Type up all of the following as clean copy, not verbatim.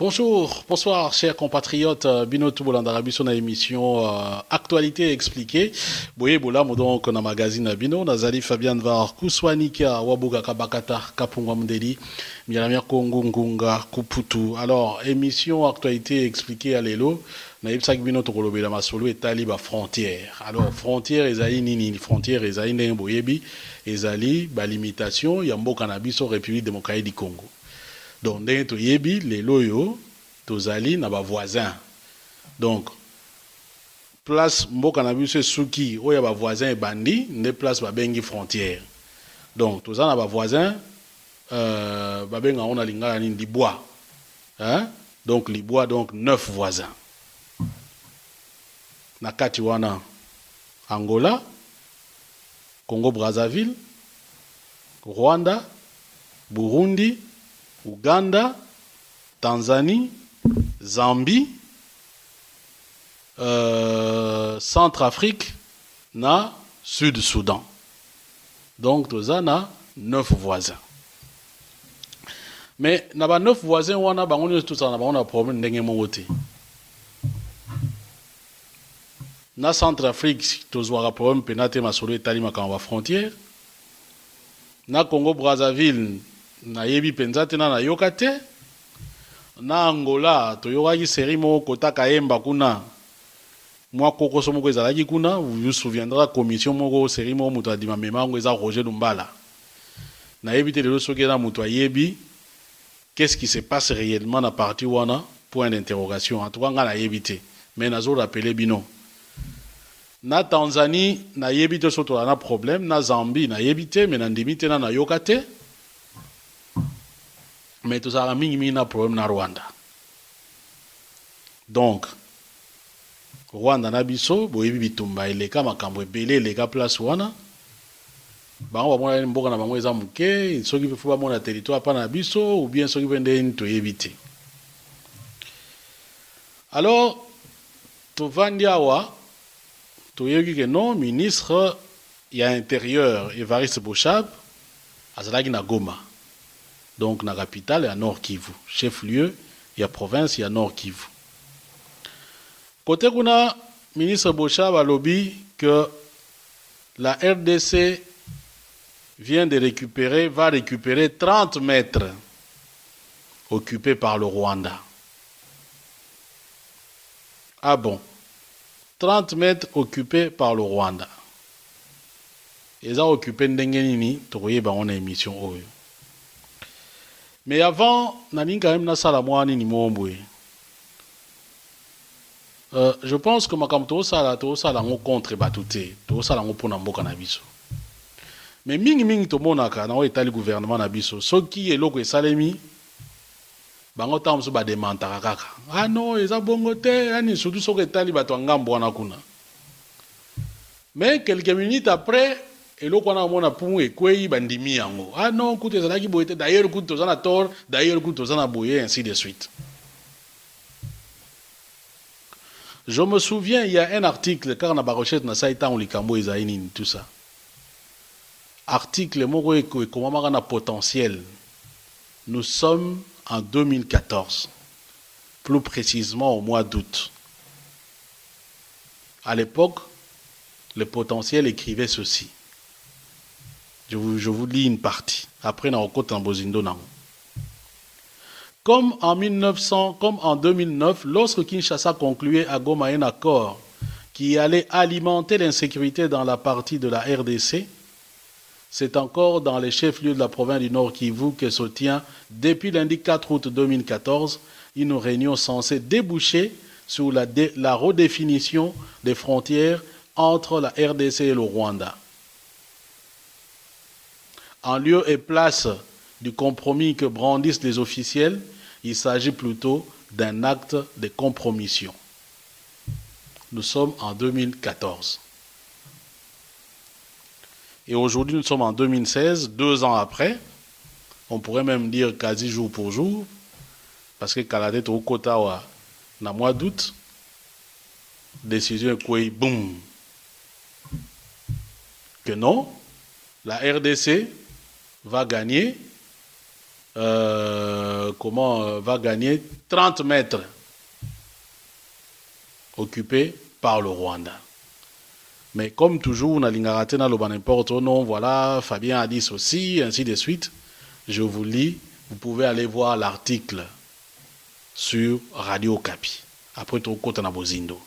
Bonjour, bonsoir, chers compatriotes. Bino Touboulanda sur l'émission Actualité expliquée. Boye bola modon kona magazine Bino Nazali Fabian Var Kuswanika Wabuga Kabakata Kapungwa Mdeli Mialamia Kongo Ngunga Kuputu. Alors émission Actualité expliquée à l'élo. Naïbsak Bino Tokolobela Masolo et Taliba frontière. Alors frontière ezali nini frontière ezali Boyebi ezali ba limitation Yambo Cannabis République démocratique du Congo. Donc, dans yebi, les loyaux, tozali na ba voisins. Donc, place mboka na biso suki, oya ba voisins et bandi, ne place ba bengi frontière. Donc, toza na ba voisins, ba benga on a lingala ni libois. Hein? Donc, libois, donc 9 voisins. Nakati wana Angola, Congo-Brazzaville, Rwanda, Burundi, Ouganda, Tanzanie, Zambie, Centrafrique, na Sud-Soudan. Donc, tous na 9 voisins. Mais, na ba 9 voisins, on a tout ça, on a problème d'engue mongoté. Na Centrafrique, tous on a problème pénate masolo et talima quand on va frontière. Na Congo-Brazzaville, na yebi penza tena na yokate na Angola toyokaki série moko kota kayemba kuna mwa kokoso moko ezalaki kuna. Vous vous souviendra commission moko série moko muto adima memango eza Roger Lumbala na yebi te lelo soki na muto ayebi qu'est-ce qui se passe réellement na partie wana, point d'interrogation. En tout cas nga na yebi te mais nazo rappeler bino na Tanzanie na yebi te soto na problème na Zambie na yebi te mais na ndimi te na yokate. Mais tout ça a mis un problème na Rwanda. Donc, Rwanda na biso, boyebi bitumba eleka makambo ebele eleka place wana. Bango ba mona mboka na bango eza muke, soki fe ba mona territoire pa na biso ou bien soki vende nto yebite. Alors, to vandiawa to yebi que non ministre ya intérieur Évariste Bochab azalaki na Goma. Donc, la capitale est à Nord Kivu. Chef-lieu, il y a province, il y a Nord Kivu. Côté kuna, ministre Bochab a lobby que la RDC va récupérer 30 mètres occupés par le Rwanda. Ah bon? 30 mètres occupés par le Rwanda. Ils ont occupé Ndengenini, Toye Baron émission Oyo. Mais avant, je pense que je suis contre Batouté, je suis contre Nabiso. Mais mingi to monaka na le gouvernement Nabiso, ce qui est loko et salemi, bango tamso ba demantaka kaka. Ah non, eza bongote, ani surtout ce que tali bato ngambo wana kuna. Mais quelques minutes après, et là, on a mon pour et quoi bandimi yango. Ah non, écoute, ça qui boite. D'ailleurs, écoute, on a tort. D'ailleurs, écoute, on a boyé, ainsi de suite. Je me souviens, il y a un article, car on a barochette na saïta on likambo izaïni tout ça. Article, moko comment on a potentiel. Nous sommes en 2014, plus précisément au mois d'août. À l'époque, le potentiel écrivait ceci. Je vous lis une partie. Après, on a en Bozindo. Comme en 2009, lorsque Kinshasa concluait à Goma un accord qui allait alimenter l'insécurité dans la partie de la RDC, c'est encore dans les chefs-lieux de la province du Nord Kivu que se tient, depuis lundi 4 août 2014, une réunion censée déboucher sur la redéfinition des frontières entre la RDC et le Rwanda. En lieu et place du compromis que brandissent les officiels, il s'agit plutôt d'un acte de compromission. Nous sommes en 2014. Et aujourd'hui, nous sommes en 2016, 2 ans après. On pourrait même dire quasi jour pour jour, parce que Kalade est au Kotawa, dans le mois d'août, décision est quoi, boum. Que non, la RDC va gagner va gagner 30 mètres occupés par le Rwanda. Mais comme toujours, on a l'ingaratena le n'importe non, voilà, Fabien a dit ceci, ainsi de suite. Je vous lis, vous pouvez aller voir l'article sur Radio Okapi. Après tout, côté na Bozindo.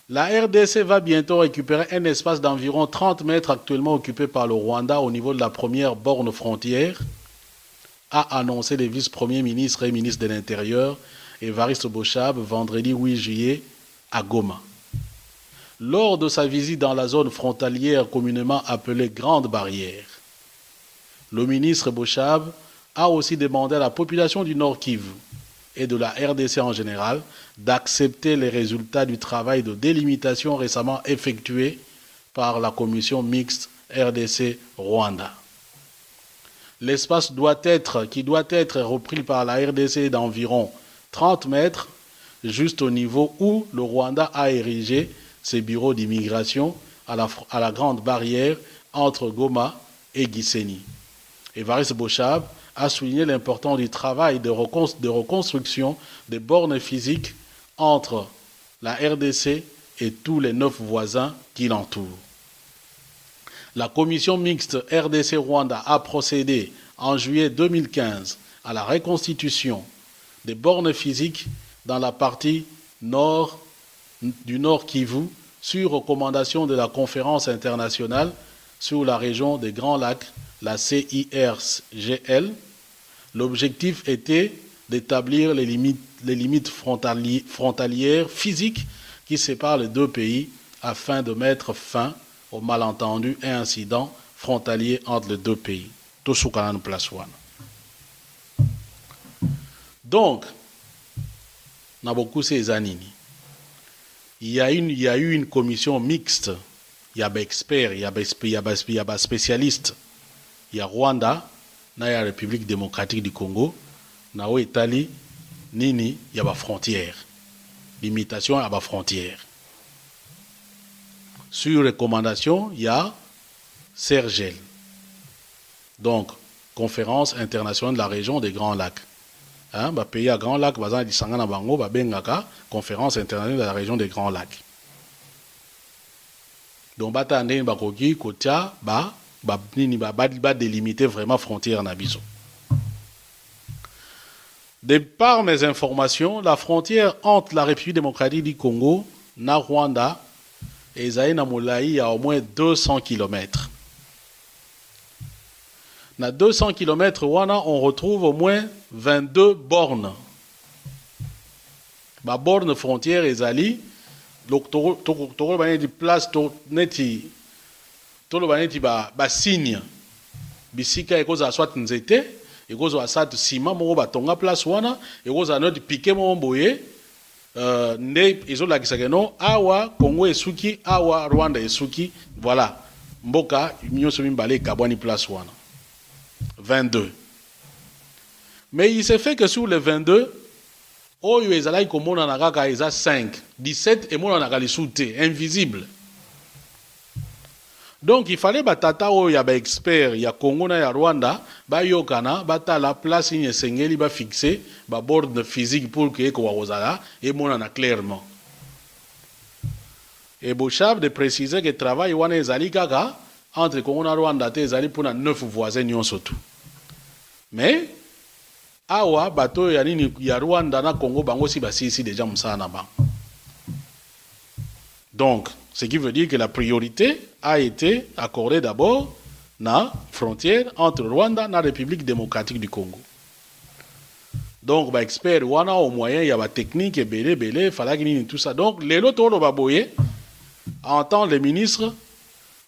La RDC va bientôt récupérer un espace d'environ 30 mètres actuellement occupé par le Rwanda au niveau de la première borne frontière, a annoncé le vice-premier ministre et ministre de l'Intérieur Évariste Boshab vendredi 8 juillet à Goma. Lors de sa visite dans la zone frontalière communément appelée Grande Barrière, le ministre Boshab a aussi demandé à la population du Nord Kivu et de la RDC en général d'accepter les résultats du travail de délimitation récemment effectué par la commission mixte RDC-Rwanda. L'espace qui doit être repris par la RDC d'environ 30 mètres, juste au niveau où le Rwanda a érigé ses bureaux d'immigration à la grande barrière entre Goma et Gisenyi. Évariste Boshab a souligné l'importance du travail de reconstruction des bornes physiques entre la RDC et tous les 9 voisins qui l'entourent. La commission mixte RDC-Rwanda a procédé en juillet 2015 à la reconstitution des bornes physiques dans la partie nord du Nord Kivu sur recommandation de la conférence internationale sur la région des Grands Lacs, la CIRGL. L'objectif était d'établir les limites frontalières physiques qui séparent les deux pays afin de mettre fin aux malentendus et incidents frontaliers entre les deux pays. Donc, on a beaucoup ces années. Il y a eu une commission mixte. Il y a des experts, il y a des spécialistes. Il y a Rwanda, il y a la République démocratique du Congo, il y a l'Italie, il y a des frontières. Limitation à des frontières. Sur recommandation, il y a CIRGL. Donc, Conférence internationale de la région des Grands Lacs. Pays à Grands Lacs, Conférence internationale de la région des Grands Lacs. Donc, délimiter vraiment frontière nabiso. De par mes informations, la frontière entre la République démocratique du Congo et Rwanda et Zaïna Moulaï a au moins 200 km. Dans 200 km, on retrouve au moins 22 bornes. La borne frontière est ali. Donc, tu as des places, tu as signe. Bisika et cause à soit nzete, et cause à soit ciment, mon batonga place wana, et cause à notre piqué mon boye, ne, ils ont la gisageno, awa, Congo et Suki, awa, Rwanda et Suki, voilà. Mboka, mignon se mimbale, kabwani place wana. 22. Mais il s'est fait que sur les 22, oh, il y a 5, 17 et moi on a invisible. Donc il fallait batata il y a des experts, il y a Congo et Rwanda, ba yokana, bata la place in sengeli ba fixé, ba borne physique pour que ko wazala et mon en a clairement. Et Boshab de préciser que le travail wana ezali kaka entre Congo et Rwanda te ezali pour 9 voisins nyon surtout. Mais awa bato ya nini ya Rwanda na Congo bango si basisi déjà musana ba. Donc, ce qui veut dire que la priorité a été accordée d'abord dans la frontière entre Rwanda et la République démocratique du Congo. Donc, les experts, au moyen, il y a des techniques, il fallait tout ça. Donc, les autres, en tant que les ministres,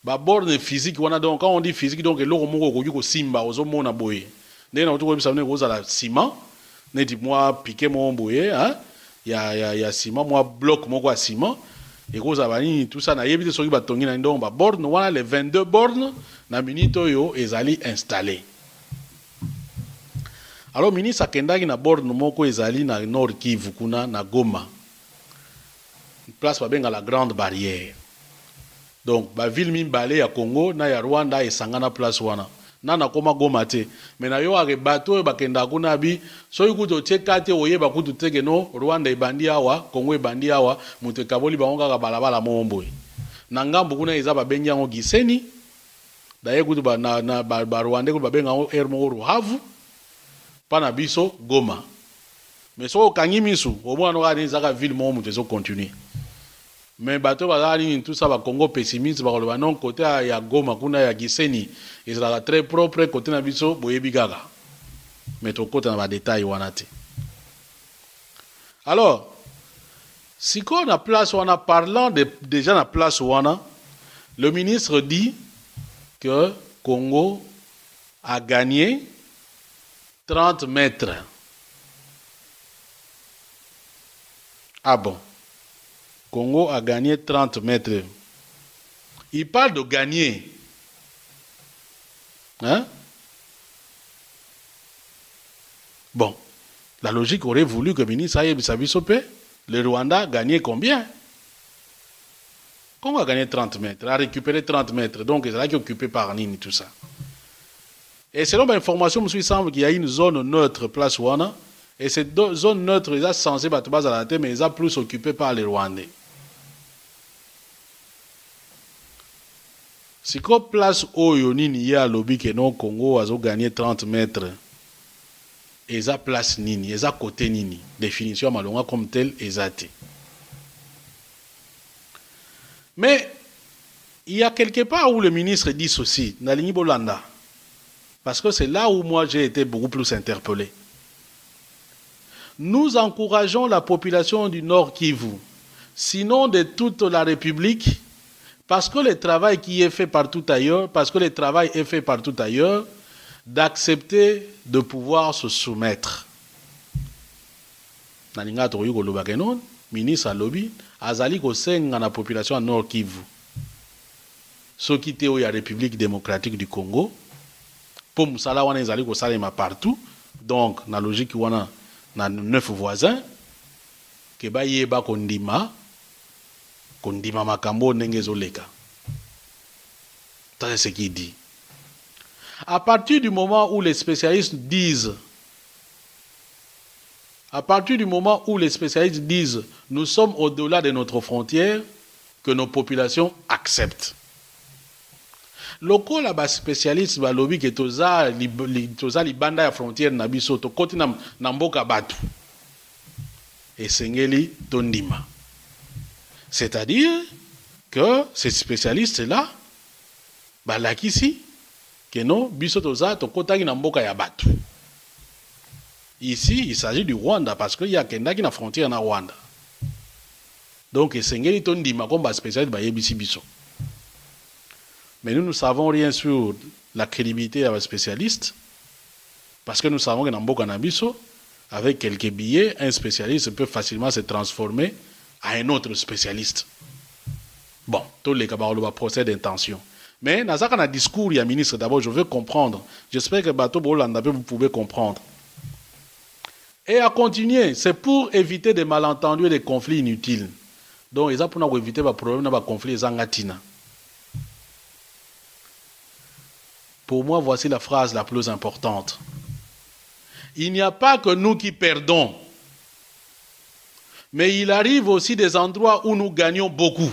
les bornes physiques, donc, quand on dit physique, donc, les autres, simba, aux hommes, on a boyé. Dès que vous avez ciment, moi, piqué mon boyé, il y a ciment, moi, bloc, moi, ciment. Et tout ça, na yebite soki batongi na ndongo ba borne wana les 22 bornes na minute yo ezali installé. Alors ministre akendaki na borne moko ezali na Nord Kivu kuna na Goma. Place ba benga la grande barrière. Donc, la ville Mimbale à Congo, na ya Rwanda et Sangana place wana. Na koma Goma te. Mais na yo ake bateau e bakenda kuna bi, so yukuto tie kate oye bakutu teke no, Rwanda e bandi awa, Congo e bandi awa, mute kaboli bangonga ka balabala momboy. Na ngambo kuna eza babengi yango Giseni. Daye kutu ba na ba Rwanda kutu babenga yango Ermo Ruhavu. Pana biso Goma. Mais so kangi misu, au moins on a des ville mo mute zo continuer. Mais bateau bazali tout ça va Congo pessimiste ba le non côté ya Goma kuna ya Giseni ils sont très propre côté na biso boyebi gaga. Mais to côté na ba détail wana te. Alors si on a place wana parlant déjà na place wana le ministre dit que Congo a gagné 30 mètres. Ah bon? Congo a gagné 30 mètres. Il parle de gagner. Hein? Bon. La logique aurait voulu que le ministre Aye Bissabisopé, le Rwanda a gagné combien? Congo a gagné 30 mètres, a récupéré 30 mètres. Donc, c'est là qui est occupé par Nini, tout ça. Et selon l'information, il semble qu'il y a une zone neutre, place Wana. Et cette zone neutre, ils sont censés battre base à la tête, mais ils sont plus occupés par les Rwandais. Si qu'on place Oyo Nini, il y a lobby que non Congo a gagné 30 mètres. Et ils ont place Nini, ils ont côté Nini. Définition malonga comme tel, ils ont été. Mais il y a quelque part où le ministre dit ceci, Nalini Bolanda. Parce que c'est là où moi j'ai été beaucoup plus interpellé. Nous encourageons la population du Nord Kivu, sinon de toute la République, parce que le travail qui est fait partout ailleurs, d'accepter de pouvoir se soumettre. Nalinga toyo koloba kenon, ministre alobi, azali ko senga na population Nord Kivu. Ceux qui étaient la République démocratique du Congo, pour musala wana ezali ko salema partout, donc na logique wana na 9 voisins ke ba yeba kondima makambo ndenge ezoleka. C'est ce qu'il dit. À partir du moment où les spécialistes disent nous sommes au-delà de notre frontière, que nos populations acceptent. Loko la ba spécialiste ba lobby ke toza libanda ya frontière na biso to koti na mboka batu. Et sengeli tondima. C'est-à-dire que ces spécialistes-là, bah là qu'ici, que non, biso toza to kotaki na mboka ya batu. Ici, il s'agit du Rwanda parce qu'il y a quelqu'un qui na frontière na Rwanda. Donc, sengeli tondima comme ba spécialiste ba yebisi biso. Mais nous ne savons rien sur la crédibilité des spécialistes, parce que nous savons que dans Mboka Nabiso, avec quelques billets, un spécialiste peut facilement se transformer à un autre spécialiste. Bon, tous les cas, on va procès d'intention. Mais dans un discours, il y a un ministre, d'abord, je veux comprendre. J'espère que Bato Bolanda, vous pouvez comprendre. Et à continuer, c'est pour éviter des malentendus et des conflits inutiles. Donc, ils ont pour éviter des problèmes, des conflits zangatina. Pour moi, voici la phrase la plus importante. Il n'y a pas que nous qui perdons, mais il arrive aussi des endroits où nous gagnons beaucoup.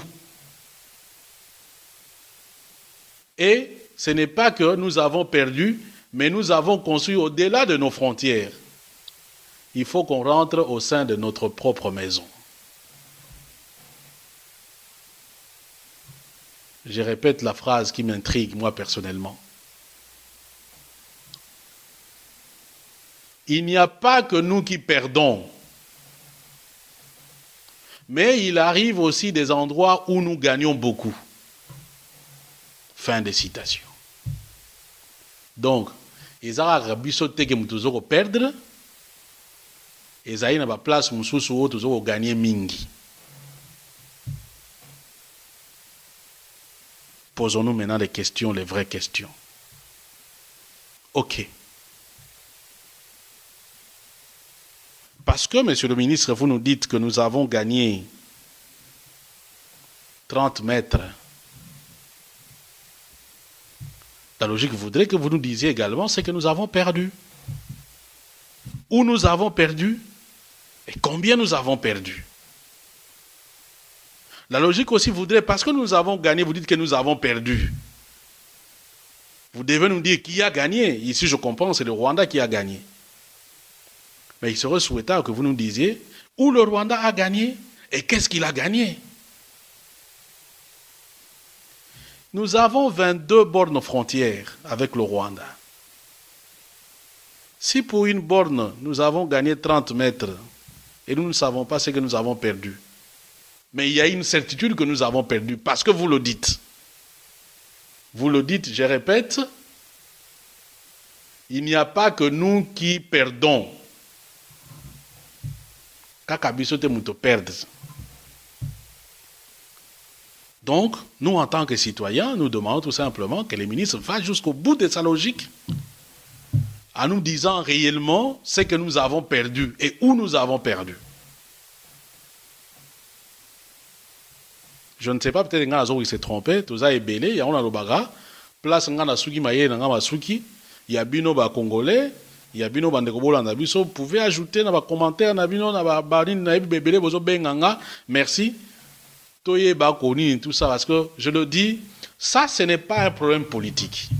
Et ce n'est pas que nous avons perdu, mais nous avons construit au-delà de nos frontières. Il faut qu'on rentre au sein de notre propre maison. Je répète la phrase qui m'intrigue, moi, personnellement. Il n'y a pas que nous qui perdons, mais il arrive aussi des endroits où nous gagnons beaucoup. Fin de citation. Donc, ils ont bisoté que nous perdre, ils ont une place où nous gagner mingi. Posons-nous maintenant les questions, les vraies questions. Ok. Parce que, monsieur le ministre, vous nous dites que nous avons gagné 30 mètres La logique voudrait que vous nous disiez également ce que nous avons perdu. Où nous avons perdu et combien nous avons perdu. La logique aussi voudrait, parce que nous avons gagné, vous dites que nous avons perdu. Vous devez nous dire qui a gagné. Ici, je comprends, c'est le Rwanda qui a gagné. Mais il serait souhaitable que vous nous disiez où le Rwanda a gagné et qu'est-ce qu'il a gagné. Nous avons 22 bornes frontières avec le Rwanda. Si pour une borne, nous avons gagné 30 mètres et nous ne savons pas ce que nous avons perdu, mais il y a une certitude que nous avons perdu parce que vous le dites. Vous le dites, je répète, il n'y a pas que nous qui perdons. Donc, nous, en tant que citoyens, nous demandons tout simplement que les ministres fassent jusqu'au bout de sa logique en nous disant réellement ce que nous avons perdu et où nous avons perdu. Je ne sais pas, peut-être qu'il s'est trompé, tout ça est belé, il y a un baga, place ngana suki maye na ngama suki, il y a bino ba congolais, il y a bino bande kobola na biso, vous pouvez ajouter dans les commentaires na bino na ba barine na bebele bozo benganga, merci. Toye ba koni tout ça parce que je le dis, ça ce n'est pas un problème politique.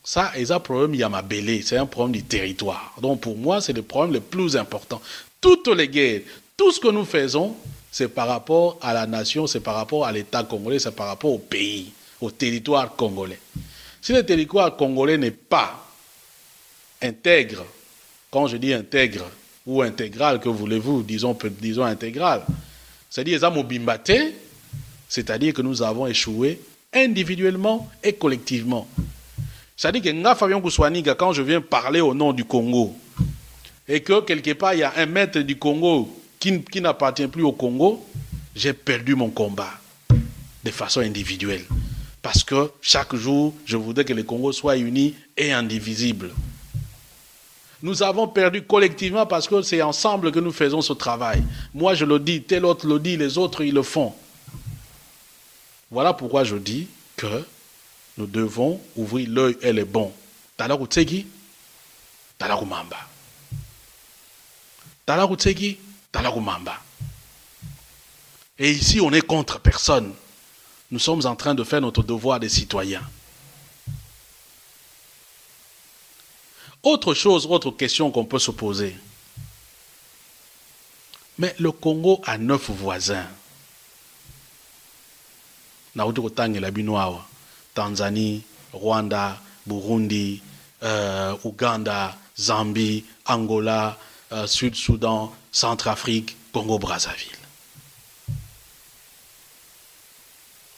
Ça est un problème yamabélé, c'est un problème du territoire. Donc pour moi, c'est le problème le plus important. Toutes les guerres, tout ce que nous faisons, c'est par rapport à la nation, c'est par rapport à l'État congolais, c'est par rapport au pays, au territoire congolais. Si le territoire congolais n'est pas intègre, quand je dis intègre ou intégral, que voulez-vous, disons intégral, c'est-à-dire c'est-à-dire que nous avons échoué individuellement et collectivement. C'est-à-dire que nga Fabien Kousouaniga, quand je viens parler au nom du Congo, et que quelque part il y a un maître du Congo qui n'appartient plus au Congo, j'ai perdu mon combat de façon individuelle. Parce que chaque jour, je voudrais que le Congo soit uni et indivisible. Nous avons perdu collectivement parce que c'est ensemble que nous faisons ce travail. Moi, je le dis, tel autre le dit, les autres, ils le font. Voilà pourquoi je dis que nous devons ouvrir l'œil et les bons. Talaku tsegi, talaku mamba. Talaku tsegi, talaku mamba. Et ici, on est contre personne. Nous sommes en train de faire notre devoir de citoyens. Autre chose, autre question qu'on peut se poser. Mais le Congo a 9 voisins. Tanzanie, Rwanda, Burundi, Ouganda, Zambie, Angola, Sud-Soudan, Centrafrique, Congo-Brazzaville.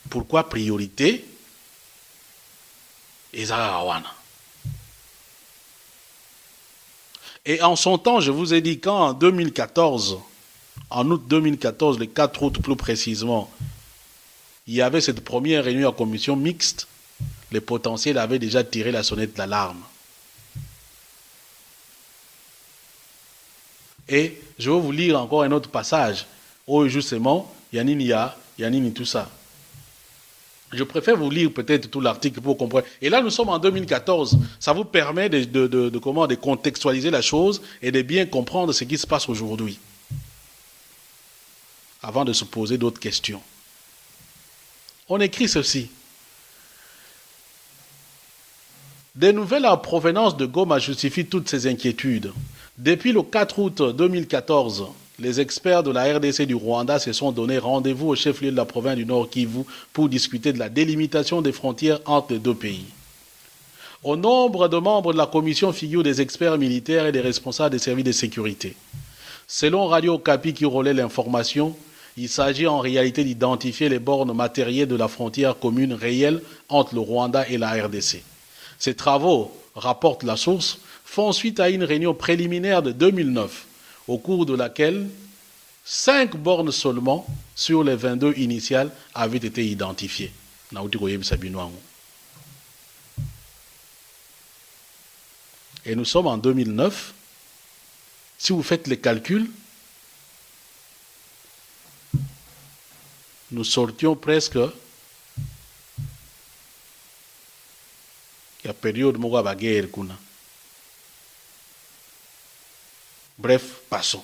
Pourquoi priorité? Et en son temps, je vous ai dit qu'en 2014, en août 2014, le 4 août plus précisément, il y avait cette première réunion en commission mixte, les potentiels avaient déjà tiré la sonnette d'alarme. Et je vais vous lire encore un autre passage, où justement, Yanini, tout ça. Je préfère vous lire peut-être tout l'article pour comprendre. Et là, nous sommes en 2014. Ça vous permet de contextualiser la chose et de bien comprendre ce qui se passe aujourd'hui. Avant de se poser d'autres questions. On écrit ceci. Des nouvelles en provenance de Goma justifient toutes ces inquiétudes. Depuis le 4 août 2014, les experts de la RDC du Rwanda se sont donné rendez-vous au chef-lieu de la province du Nord Kivu pour discuter de la délimitation des frontières entre les deux pays. Au nombre de membres de la commission figurent des experts militaires et des responsables des services de sécurité. Selon Radio Okapi qui relaie l'information, il s'agit en réalité d'identifier les bornes matérielles de la frontière commune réelle entre le Rwanda et la RDC. Ces travaux, rapporte la source, font suite à une réunion préliminaire de 2009, au cours de laquelle 5 bornes seulement sur les 22 initiales avaient été identifiées. Et nous sommes en 2009. Si vous faites les calculs, nous sortions presque Il y a période où la guerre. Bref, passons.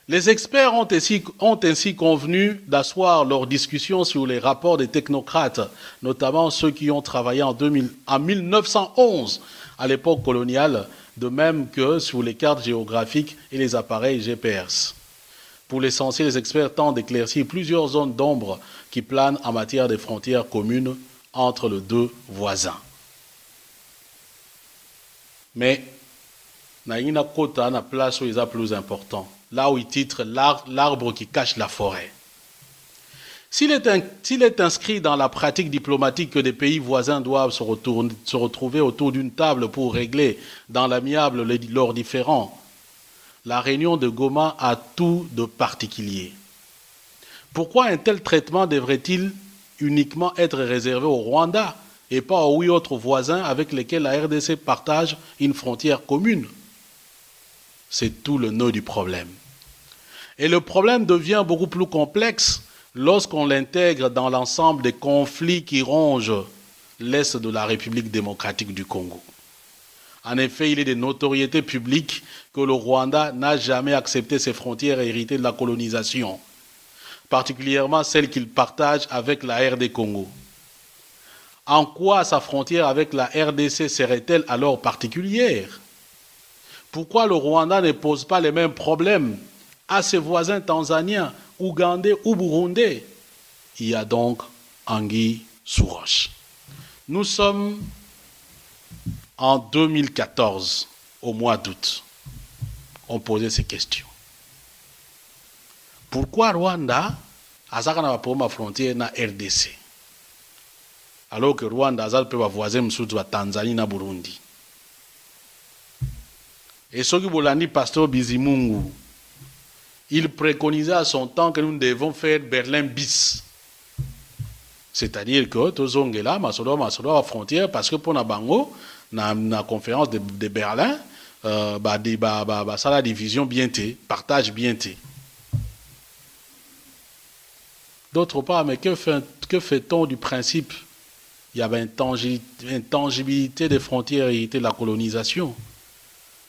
Les experts ont ainsi convenu d'asseoir leurs discussions sur les rapports des technocrates, notamment ceux qui ont travaillé en 1911, à l'époque coloniale, de même que sur les cartes géographiques et les appareils GPS. Pour l'essentiel, les experts tentent d'éclaircir plusieurs zones d'ombre qui planent en matière de frontières communes entre les deux voisins. Mais, Naïna Kota na place où il est plus important. Là où il titre l'arbre qui cache la forêt. S'il est inscrit dans la pratique diplomatique que des pays voisins doivent se retrouver autour d'une table pour régler dans l'amiable leurs différends, la réunion de Goma a tout de particulier. Pourquoi un tel traitement devrait-il uniquement être réservé au Rwanda et pas aux 8 autres voisins avec lesquels la RDC partage une frontière commune? C'est tout le nœud du problème. Et le problème devient beaucoup plus complexe lorsqu'on l'intègre dans l'ensemble des conflits qui rongent l'Est de la République démocratique du Congo. En effet, il est de notoriété publique que le Rwanda n'a jamais accepté ses frontières héritées de la colonisation, particulièrement celles qu'il partage avec la RD Congo. En quoi sa frontière avec la RDC serait-elle alors particulière? Pourquoi le Rwanda ne pose pas les mêmes problèmes à ses voisins tanzaniens, ougandais ou burundais? Il y a donc anguille sous roche. Nous sommes en 2014, au mois d'août. On posait ces questions. Pourquoi Rwanda a na ma frontière na RDC? Alors que Rwanda a peut voisin de Tanzanie na Burundi. Et ce que Bolani Pasteur Bizimungu, il préconisait à son temps que nous devons faire Berlin bis. C'est-à-dire que tous là, Masodo à frontière, parce que pour Nabango, la conférence de Berlin, ça la division bien té, partage bien té. D'autre part, mais que fait-on du principe? Il y avait une intangibilité des frontières héritées de la colonisation.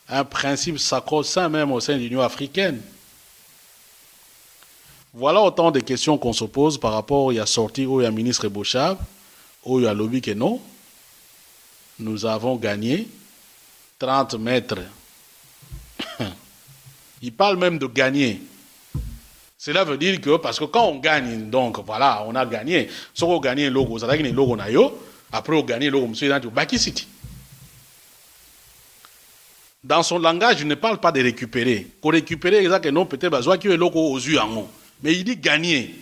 Un principe sacro-saint même au sein de l'Union africaine. Voilà autant de questions qu'on se pose par rapport à la sortie où il y a le ministre Bochab, où il y a lobby que non. Nous avons gagné 30 mètres. Il parle même de gagner. Cela veut dire que, parce que quand on gagne, donc voilà, on a gagné. Si on gagne le logo, ça veut dire que le logo na yo, après on gagne le logo, monsieur dans Baki City. Dans son langage, il ne parle pas de récupérer. Pour récupérer, exactement, peut-être besoin qu'il y ait le logo aux yeux en haut. Mais il dit gagner.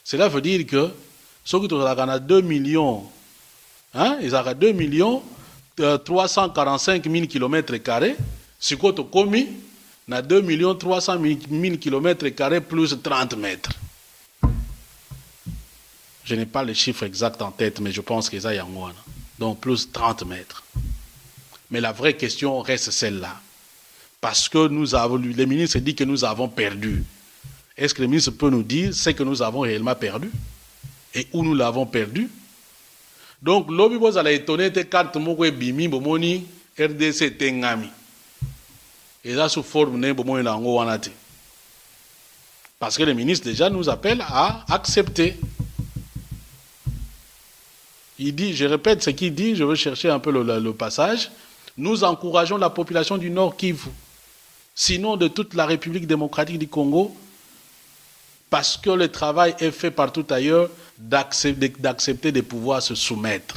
Cela veut dire que ceux qui ont 2 millions, hein, ils ont 2 millions 345 000 km², ce qu'on a commis, na 2 300 000 km² plus 30 mètres. Je n'ai pas les chiffres exacts en tête, mais je pense que ça y a moins. Donc plus 30 mètres. Mais la vraie question reste celle-là. Parce que le ministre dit que nous avons perdu. Est-ce que le ministre peut nous dire ce que nous avons réellement perdu? Et où nous l'avons perdu? Donc, l'objet vous allez étonner que carte moko bimi bomoni RDC tengami. Et là, sous forme d'un bomoni lango wanate. Parce que le ministre déjà nous appelle à accepter. Il dit, je répète ce qu'il dit, je veux chercher un peu le passage. Nous encourageons la population du Nord Kivu, sinon de toute la République démocratique du Congo, parce que le travail est fait partout ailleurs, d'accepter de pouvoir se soumettre.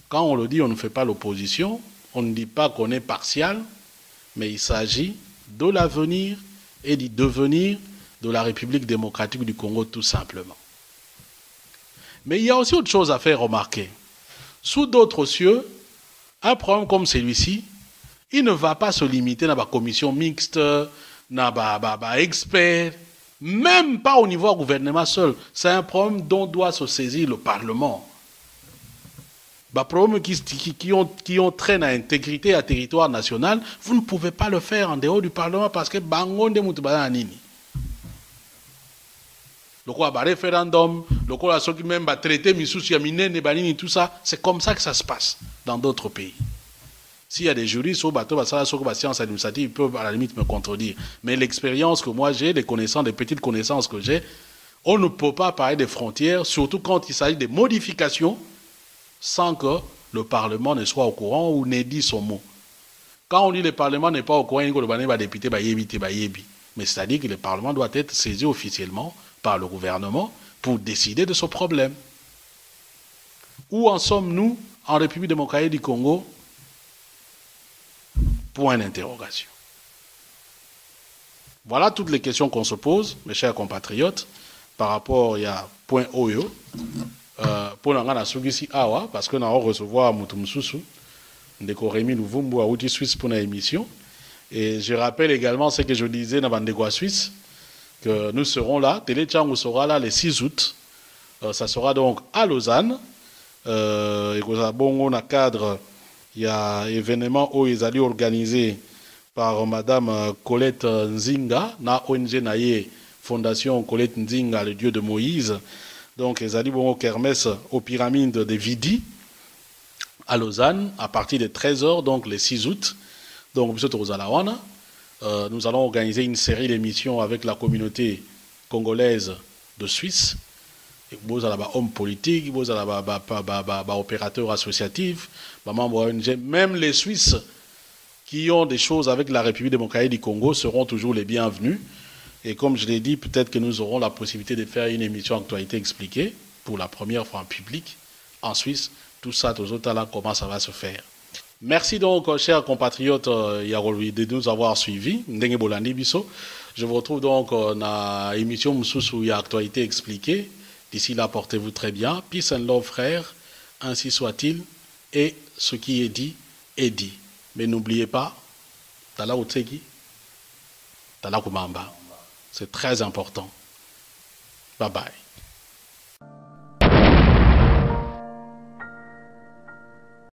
Quand on le dit, on ne fait pas l'opposition, on ne dit pas qu'on est partial, mais il s'agit de l'avenir et du devenir de la République démocratique du Congo, tout simplement. Mais il y a aussi autre chose à faire remarquer. Sous d'autres cieux, un problème comme celui-ci, il ne va pas se limiter à la commission mixte, à experts, même pas au niveau du gouvernement seul. C'est un problème dont doit se saisir le Parlement. Des problèmes qui ont trait à l'intégrité à territoire national, vous ne pouvez pas le faire en dehors du Parlement parce que le le référendum, le ceux qui même va traiter Missous Yamine, Banini, tout ça, c'est comme ça que ça se passe dans d'autres pays. S'il y a des juristes au bateau, science administrative, ils peuvent à la limite me contredire. Mais l'expérience que moi j'ai, les connaissances, les petites connaissances que j'ai, on ne peut pas parler des frontières, surtout quand il s'agit de modifications, sans que le Parlement ne soit au courant ou n'ait dit son mot. Quand on dit que le Parlement n'est pas au courant, il va député, mais c'est-à-dire que le Parlement doit être saisi officiellement par le gouvernement pour décider de ce problème. Où en sommes-nous en République démocratique du Congo? Point d'interrogation. Voilà toutes les questions qu'on se pose, mes chers compatriotes, par rapport à point OYO. Pour l'engagement Sugisi Awa, parce que nous allons recevoir Moutoumsousou, de Rémi Louvumbu à Outi Suisse pour l'émission. Et je rappelle également ce que je disais dans Bandegua Suisse, que nous serons là, Téléchangu sera là le 6 août. Ça sera donc à Lausanne. Et que bon, on cadre. Il y a un événement où ils allaient organiser par Madame Colette Nzinga, na ONG Naye, Fondation Colette Nzinga, le dieu de Moïse. Donc, ils allaient au kermesse aux pyramides de Vidi, à Lausanne, à partir de 13h, donc le 6 août. Donc, nous allons organiser une série d'émissions avec la communauté congolaise de Suisse. Vous avez des hommes politiques, vous avez des opérateurs associatifs, des membres ONG, même les Suisses qui ont des choses avec la République démocratique du Congo seront toujours les bienvenus. Et comme je l'ai dit, peut-être que nous aurons la possibilité de faire une émission actualité expliquée pour la première fois en public en Suisse. Tout ça, tous autres là, comment ça va se faire. Merci donc, chers compatriotes, de nous avoir suivis. Je vous retrouve donc dans l'émission Moussous où il y a actualité expliquée. D'ici là, portez-vous très bien. Peace and love, frères. Ainsi soit-il. Et ce qui est dit, est dit. Mais n'oubliez pas, Tala Otsegi, Tala Kumamba. C'est très important. Bye bye.